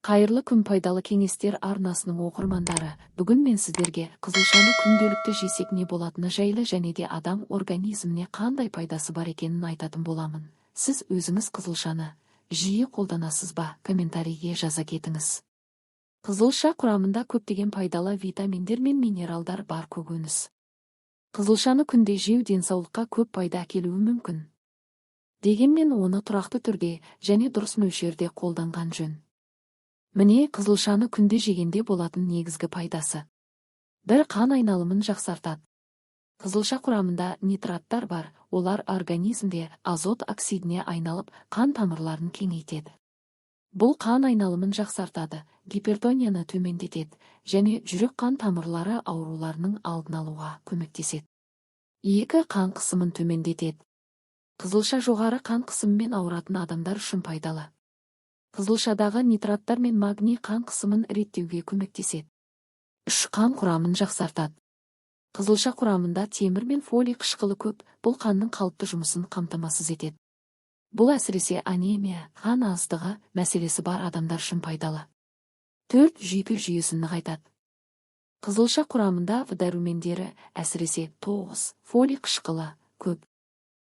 Қайырлы күн, пайдалы кеңестер арнасының оқырмандары. Бүгін мен сіздерге қызылшаны күнделікті жесек не болатыны жайлы және де адам организміне қандай пайдасы бар екенін айтатын боламын. Сіз өзіңіз қызылшаны жиі қолданасыз ба? Комментарийге жаза кетіңіз. Қызылша құрамында көптеген пайдалы витаминдер мен минералдар бар көкөніс. Қызылшаны күнде жеу денсаулыққа көп пайда әкелуі мүмкін. Дегенмен оны тұрақты түрде және дұрыс мөлшерде қолданған жөн. Міне қызылшаны күнде жегенде болатын негізгі пайдасы. Бір, қан айналымын жақсартады. Қызылша құрамында нитраттар бар, олар организмде азот оксидіне айналып, қан тамырларын кеңейтеді. Бұл қан айналымын жақсартады, гипертонияны төмендетеді және жүрек қан тамырлары ауруларының алдын алуға көмектеседі. 2. Қан қысымын төмендетеді. Қызылша жоғары қан қысымымен ауыратын адамдар үшін пайдалы. Қызылшадағы нитраттар мен магний қан қысымын реттеуге көмектеседі. 3. Қан құрамын жақсартады. Қызылша құрамында темір мен фолий қышқылы көп, бұл қанның қалыпты жұмысын қамтамасыз етеді. Бұл әсіресе анемия, қан аздығы мәселесі бар адамдар үшін пайдалы. 4. Жүйке жүйесін нығайтады. Қызылша құрамында В дәрумендері, әсіресе тоғыз, фолий қышқылы көп.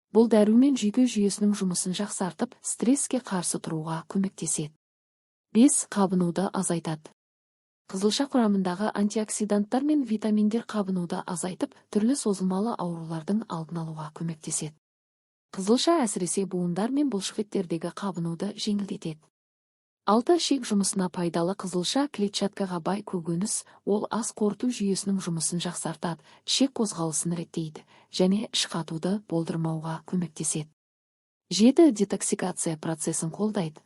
Бұл дәрумен жүйке жүйесінің жұмысын жақсартып, стресске қарсы тұруға көмектеседі. 5. Қабынуды азайтады. Қызылша құрамындағы антиоксиданттар мен витаминдер қабынуды азайтып, түрлі созылмалы аурулардың алдын алуға көмектеседі. Қызылша әсіресе буындар мен бұлшықеттердегі қабынуды жеңілдетеді. 6. Ішек жұмысына пайдалы. Қызылша клетчаткаға бай көкөніс, ол ас қорыту жүйесінің жұмысын жақсартады, ішек қозғалысын реттейді және іш қатуды болдырмауға көмектеседі. 7. Детоксикация процесін қолдайды.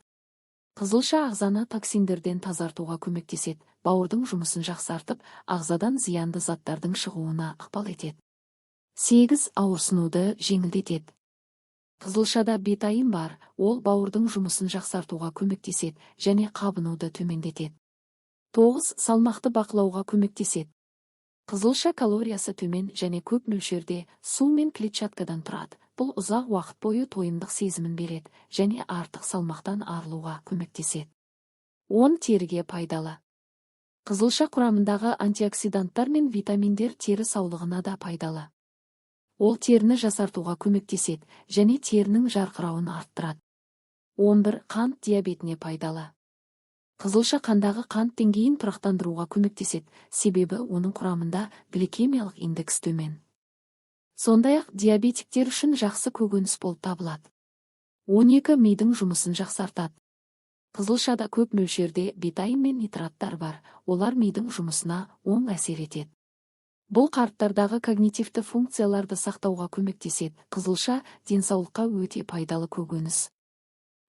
Қызылша ағзаны токсиндерден тазартуға көмектеседі, бауырдың жұмысын жақсартып, ағзадан зиянды заттардың шығуына ықпал етеді. 8. Ауырсынуды жеңілдетеді. Қызылшада бетаин бар, ол бауырдың жұмысын жақсартуға көмектеседі және қабынуды төмендетеді. 9. Салмақты бақылауға көмектеседі. Қызылша калориясы төмен және көп мөлшерде су мен клетчаткадан тұрады. Бұл ұзақ уақыт бойы тойымдық сезімін береді және артық салмақтан арылуға көмектеседі. 10. Теріге пайдалы. Қызылша құрамындағы антиоксиданттар мен витаминдер тері саулығына да пайдалы. Ол теріні жасартуға көмектеседі және терінің жарқырауын арттырады. 11. Қант диабетіне пайдалы. Қызылша қандағы қант деңгейін тұрақтандыруға көмектеседі, себебі оның құрамында гликемиялық индекс төмен. Сондай-ақ диабетиктер үшін жақсы көкөніс болып табылады. 12. Мидың жұмысын жақсартады. Қызылшада көп мөлшерде бетаин мен нитраттар бар, олар мидың жұмысына оң әсер етеді. Бұл қарттардағы когнитивті функцияларды сақтауға көмектеседі. Қызылша денсаулыққа өте пайдалы көкөніс.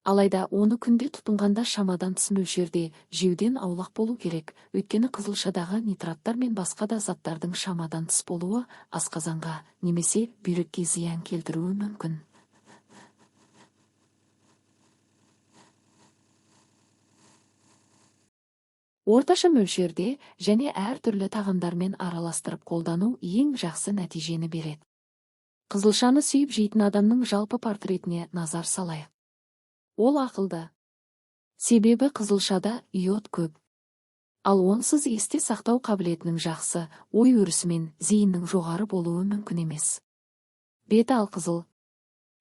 Алайда оны күнде тұтынғанда шамадан тыс мөлшерде жеуден аулақ болу керек, өйткені қызылшадағы нитраттар мен басқа да заттардың шамадан тыс болуы асқазанға немесе бүйрекке зиян келтіруі мүмкін. Орташа мөлшерде және әртүрлі тағамдармен араластырып қолдану ең жақсы нәтижені береді. Қызылшаны сүйіп жейтін адамның жалпы портретіне назар салайық. Ол ақылды. Себебі қызылшада иод көп. Ал онсыз есте сақтау қабілетінің жақсы, ой өрісі мен зейіннің жоғары болуы мүмкін емес. Беті алқызыл.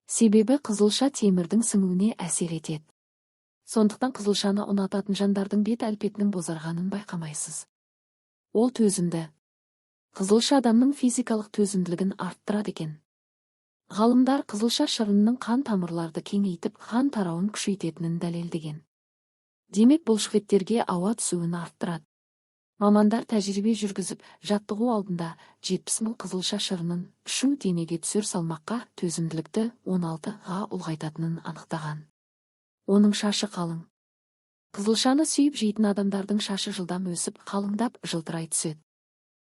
Себебі қызылша темірдің сіңуіне әсер етеді. Сондықтан қызылшаны ұнататын жандардың бет әлпетінің бозарғанын байқамайсыз. Ол төзімді. Қызылша адамның физикалық төзімділігін арттырады екен. Ғалымдар қызылша шырынының қан тамырларды кеңейтіп, қан тарауын күшейтетінін дәлелдеген. Демек бұлшықеттерге ауа түсуін арттырады. Мамандар тәжірибе жүргізіп, жаттығу алдында 70 000 қызылша шырынын ішу денеге түсер салмаққа төзімділікті 16-ға ұлғайтатынын анықтаған. Оның шашы қалың. Қызылшаны сүйіп жейтін адамдардың шашы жылдам өсіп, қалыңдап, жылтырай түседі.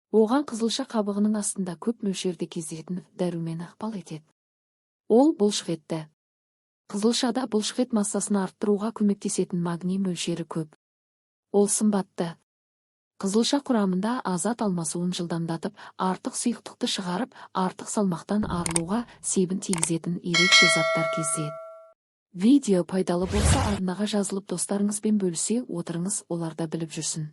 Оған қызылша қабығының астында көп мөлшерде кездесетін дәрумен ықпал етеді. Ол бұлшықетті. Қызылшада бұлшықет массасын арттыруға көмектесетін магний мөлшері көп. Ол сымбатты. Қызылша құрамында азат алмасуын жылдамдатып, артық сұйықтықты шығарып, артық салмақтан арылуға себін тигізетін ерекше заттар кездеседі. Видео пайдалы болса арнаға жазылып достарыңызбен бөлісе отырыңыз, олар да біліп жүрсін.